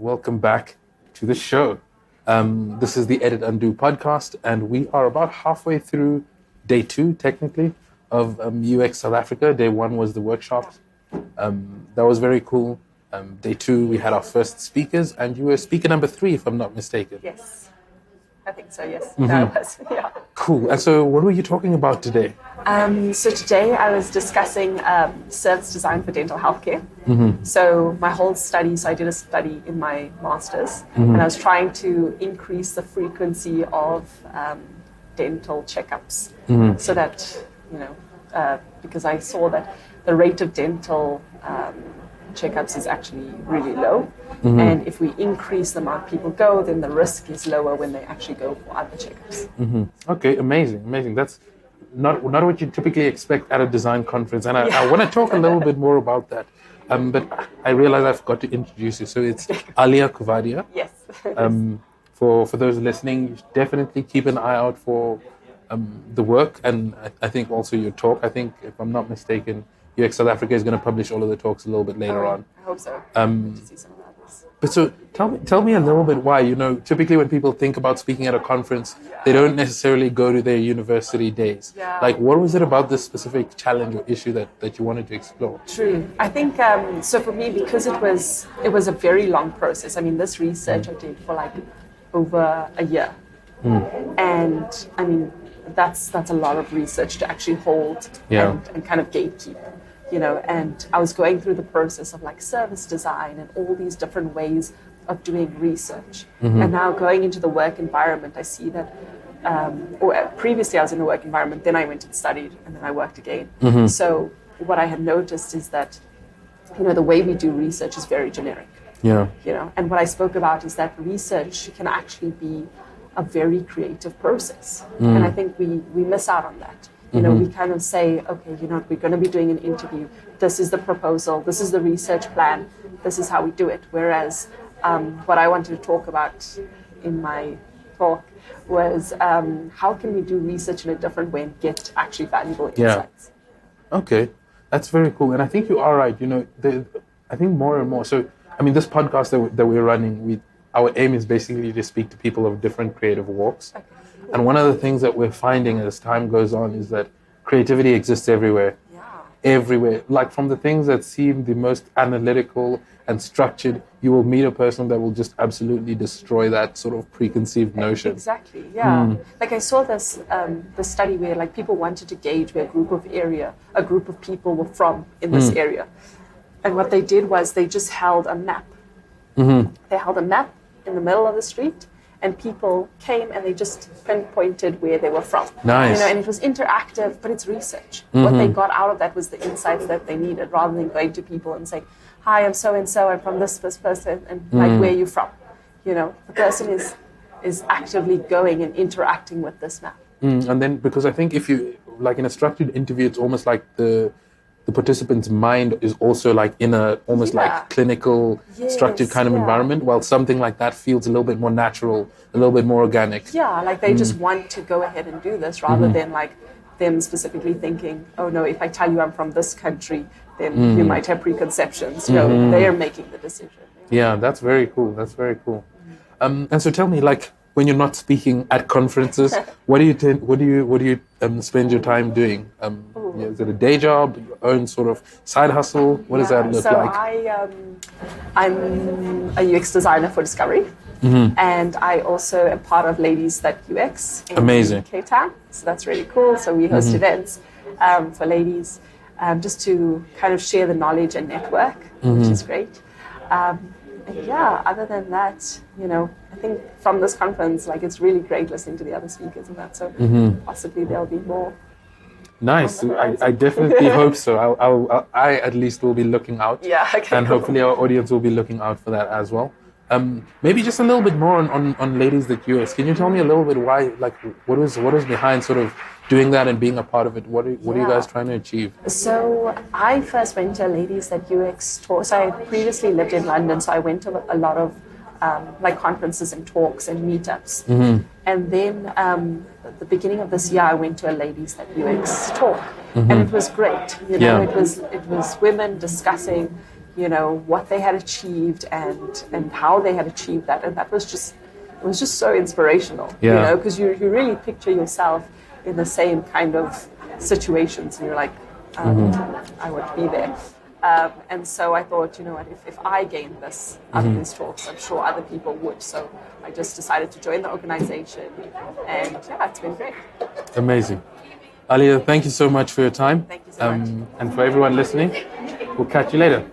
welcome back to the show. This is the Edit Undo podcast, and we are about halfway through day 2, technically, of UX South Africa. Day 1 was the workshops. That was very cool. Day 2, we had our first speakers, and you were speaker number 3, if I'm not mistaken. Yes, I think so, yes. That was, yeah. Cool. And so what were you talking about today? So today I was discussing service design for dental healthcare. So my whole study, I did a study in my master's, and I was trying to increase the frequency of dental checkups so that, because I saw that the rate of dental checkups is actually really low. And if we increase the amount people go, then the risk is lower when they actually go for other checkups. Okay, amazing. That's not what you typically expect at a design conference. And I want to talk a little bit more about that. But I realize I forgot to introduce you. So it's Aalia Coovadia. Yes. For those listening, you should definitely keep an eye out for the work. And I think also your talk. I think, if I'm not mistaken, UX South Africa is going to publish all of the talks a little bit later on. I hope so. To see some of others. But so tell me a little bit why. Typically when people think about speaking at a conference, they don't necessarily go to their university days. Yeah. Like, what was it about this specific challenge or issue that you wanted to explore? True. I think, so for me, because it was a very long process. I mean, this research I did for like over a year. And I mean, that's a lot of research to actually hold and kind of gatekeep. And I was going through the process of like service design and all these different ways of doing research. And now going into the work environment, I see that, previously I was in the work environment, then I went and studied, and then I worked again. So what I had noticed is that, the way we do research is very generic. And what I spoke about is that research can actually be a very creative process. And I think we miss out on that. We kind of say, okay, we're going to be doing an interview. This is the proposal. This is the research plan. This is how we do it. Whereas what I wanted to talk about in my talk was how can we do research in a different way and get actually valuable insights. Okay, that's very cool. And I think you are right. I think more and more. So, I mean, this podcast that we're running, our aim is basically to speak to people of different creative walks. Okay. And one of the things that we're finding as time goes on is that creativity exists everywhere. Everywhere. Like, from the things that seem the most analytical and structured, you will meet a person that will just absolutely destroy that sort of preconceived notion. Exactly, yeah. Like, I saw this study where like people wanted to gauge where a group of people were from in this area. And what they did was they just held a map. They held a map in the middle of the street, and people came and they just pinpointed where they were from. Nice. And it was interactive, but it's research. What they got out of that was the insights that they needed, rather than going to people and saying, hi, I'm so-and-so, I'm from this person, and like, where are you from? The person is actively going and interacting with this map. And then, because I think if you, like in a structured interview, it's almost like the participant's mind is also like in a almost like clinical structured kind of environment, while something like that feels a little bit more natural, a little bit more organic. Yeah, like they just want to go ahead and do this rather than like them specifically thinking, oh no, if I tell you I'm from this country, then you might have preconceptions. No, they are making the decision. Yeah, that's very cool. And so tell me, like, when you're not speaking at conferences, what do you spend your time doing? Is it a day job, your own sort of side hustle? What does that look like? I'm a UX designer for Discovery, and I also am part of Ladies That UX in Cape Town. So that's really cool. So we host events for ladies, just to kind of share the knowledge and network, which is great. And other than that, I think from this conference, like, it's really great listening to the other speakers and that. So possibly there'll be more. Nice. I definitely hope so. I at least will be looking out. Yeah. Okay. And hopefully our audience will be looking out for that as well. Maybe just a little bit more on Ladies That UX. Can you tell me a little bit why? Like, what was behind sort of doing that and being a part of it? What are you guys trying to achieve? So I first went to a Ladies That UX talk. So I previously lived in London, so I went to a lot of like conferences and talks and meetups. And then at the beginning of this year, I went to a Ladies That UX talk, and it was great. It was women discussing, you know, what they had achieved and how they had achieved that. And that was just, it was just so inspirational, you know, because you really picture yourself in the same kind of situations, and you're like, I want to be there. And so I thought, you know what, if I gained this out of these talks, I'm sure other people would. So I just decided to join the organization, and yeah, it's been great. Amazing. Aalia, thank you so much for your time. Thank you so much. And for everyone listening, we'll catch you later.